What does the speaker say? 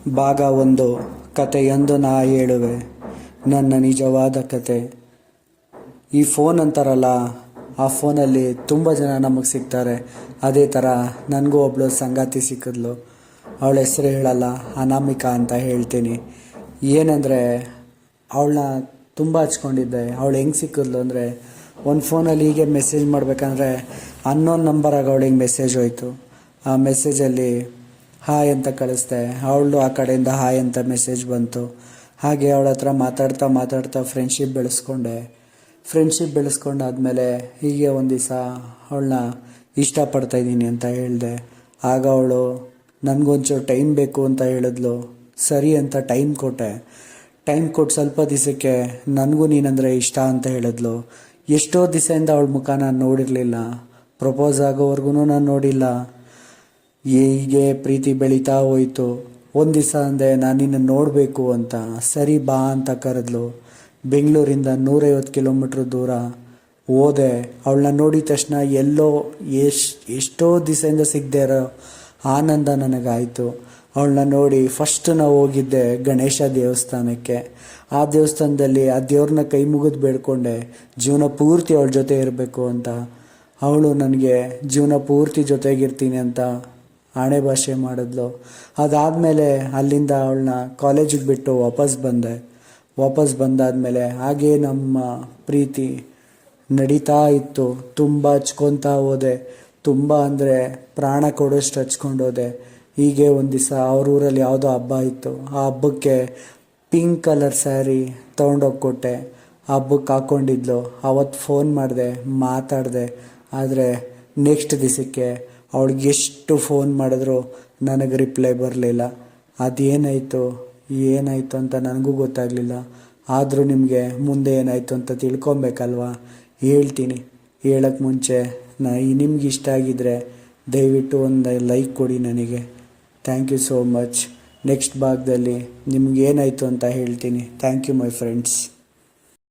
ಭಾಗ 1 ಕಥೆಯೊಂದು ನಾ ಹೇಳುವೆ ನನ್ನ ನಿಜವಾದ ಕತೆ. ಈ ಫೋನ್ ಅಂತಾರಲ್ಲ, ಆ ಫೋನಲ್ಲಿ ತುಂಬ ಜನ ನಮಗೆ ಸಿಗ್ತಾರೆ. ಅದೇ ಥರ ನನಗೂ ಒಬ್ಬಳು ಸಂಗಾತಿ ಸಿಕ್ಕಿದ್ಲು. ಅವಳ ಹೆಸರು ಹೇಳಲ್ಲ, ಅನಾಮಿಕಾ ಅಂತ ಹೇಳ್ತೀನಿ. ಏನಂದರೆ ಅವಳನ್ನ ತುಂಬ ಹಚ್ಕೊಂಡಿದ್ದೆ. ಅವಳು ಹೆಂಗೆ ಸಿಕ್ಕಿದ್ಲು ಅಂದರೆ, ಒಂದು ಫೋನಲ್ಲಿ ಹೀಗೆ ಮೆಸೇಜ್ ಮಾಡಬೇಕಂದ್ರೆ ಅನ್ನೋನ್ ನಂಬರಾಗ ಅವಳಿಗೆ ಮೆಸೇಜ್ ಹೋಯ್ತು. ಆ ಮೆಸೇಜಲ್ಲಿ ಹಾಯ್ ಅಂತ ಕಳಿಸ್ದೆ. ಅವಳು ಆ ಕಡೆಯಿಂದ ಹಾಯ್ ಅಂತ ಮೆಸೇಜ್ ಬಂತು. ಹಾಗೆ ಅವಳ ಹತ್ರ ಮಾತಾಡ್ತಾ ಫ್ರೆಂಡ್ಶಿಪ್ ಬೆಳೆಸ್ಕೊಂಡಾದ್ಮೇಲೆ ಹೀಗೆ ಒಂದು ದಿವಸ ಅವಳನ್ನ ಇಷ್ಟಪಡ್ತಾಯಿದ್ದೀನಿ ಅಂತ ಹೇಳಿದೆ. ಆಗ ಅವಳು ನನಗೊಂಚೂರು ಟೈಮ್ ಬೇಕು ಅಂತ ಹೇಳಿದ್ಲು. ಸರಿ ಅಂತ ಟೈಮ್ ಕೊಟ್ಟು ಸ್ವಲ್ಪ ದಿವಸಕ್ಕೆ ನನಗೂ ನೀನಂದರೆ ಇಷ್ಟ ಅಂತ ಹೇಳಿದ್ಲು. ಎಷ್ಟೋ ದಿವಸದಿಂದ ಅವಳ ಮುಖ ನಾನು ನೋಡಿರಲಿಲ್ಲ. ಪ್ರಪೋಸ್ ಆಗೋವರೆಗೂ ನಾನು ನೋಡಿಲ್ಲ. ಹೀಗೆ ಪ್ರೀತಿ ಬೆಳೀತಾ ಹೋಯಿತು. ಒಂದು ದಿವಸ ಅಂದೆ, ನಾನು ನಿನ್ನ ನೋಡಬೇಕು ಅಂತ. ಸರಿ ಬಾ ಅಂತ ಕರೆದ್ಲು. ಬೆಂಗಳೂರಿಂದ 150 ಕಿಲೋಮೀಟ್ರ್ ದೂರ ಹೋದೆ. ಅವಳನ್ನ ನೋಡಿದ ತಕ್ಷಣ ಎಷ್ಟೋ ದಿವಸದಿಂದ ಸಿಗದೆ ಇರೋ ಆನಂದ ನನಗಾಯಿತು. ಅವಳನ್ನ ನೋಡಿ ಫಸ್ಟ್ ನಾವು ಹೋಗಿದ್ದೆ ಗಣೇಶ ದೇವಸ್ಥಾನಕ್ಕೆ. ಆ ದೇವಸ್ಥಾನದಲ್ಲಿ ಆ ದೇವ್ರನ್ನ ಕೈ ಮುಗಿದು ಬೇಡ್ಕೊಂಡೆ, ಜೀವನ ಪೂರ್ತಿ ಅವಳ ಜೊತೆ ಇರಬೇಕು ಅಂತ. ಅವಳು ನನಗೆ ಜೀವನ ಪೂರ್ತಿ ಜೊತೆಗಿರ್ತೀನಿ ಅಂತ ಆಣೆ ಭಾಷೆ ಮಾಡಿದ್ಲು. ಅದಾದಮೇಲೆ ಅಲ್ಲಿಂದ ಅವಳನ್ನ ಕಾಲೇಜಿಗೆ ಬಿಟ್ಟು ವಾಪಸ್ ಬಂದಾದಮೇಲೆ ಹಾಗೇ ನಮ್ಮ ಪ್ರೀತಿ ನಡೀತಾ ಇತ್ತು. ತುಂಬ ಹಚ್ಕೊತಾ ಹೋದೆ. ತುಂಬ ಅಂದರೆ ಪ್ರಾಣ ಕೊಡೋಷ್ಟು ಹಚ್ಕೊಂಡೋದೆ. ಹೀಗೆ ಒಂದು ದಿವಸ ಅವ್ರ ಊರಲ್ಲಿ ಯಾವುದೋ ಹಬ್ಬ ಇತ್ತು. ಆ ಹಬ್ಬಕ್ಕೆ ಪಿಂಕ್ ಕಲರ್ ಸ್ಯಾರಿ ತೊಗೊಂಡೋಗಿ ಕೊಟ್ಟೆ. ಹಬ್ಬಕ್ಕೆ ಹಾಕ್ಕೊಂಡಿದ್ಲು. ಅವತ್ತು ಫೋನ್ ಮಾತಾಡಿದೆ. ಆದರೆ ನೆಕ್ಸ್ಟ್ ದಿವಸಕ್ಕೆ ಅವಳಿಗೆ ಎಷ್ಟು ಫೋನ್ ಮಾಡಿದ್ರು ನನಗೆ ರಿಪ್ಲೈ ಬರಲಿಲ್ಲ. ಅದೇನಾಯಿತು ಅಂತ ನನಗೂ ಗೊತ್ತಾಗಲಿಲ್ಲ. ಆದರೂ ನಿಮಗೆ ಮುಂದೆ ಏನಾಯಿತು ಅಂತ ತಿಳ್ಕೊಬೇಕಲ್ವ, ಹೇಳ್ತೀನಿ. ಹೇಳೋಕ್ಕೆ ಮುಂಚೆ ನಿಮ್ಗೆ ಇಷ್ಟ ಆಗಿದ್ದರೆ ದಯವಿಟ್ಟು ಒಂದು ಲೈಕ್ ಕೊಡಿ ನನಗೆ. Thank you so much. Next ಭಾಗದಲ್ಲಿ ನಿಮ್ಗೆ ಏನಾಯಿತು ಅಂತ ಹೇಳ್ತೀನಿ. Thank you my friends.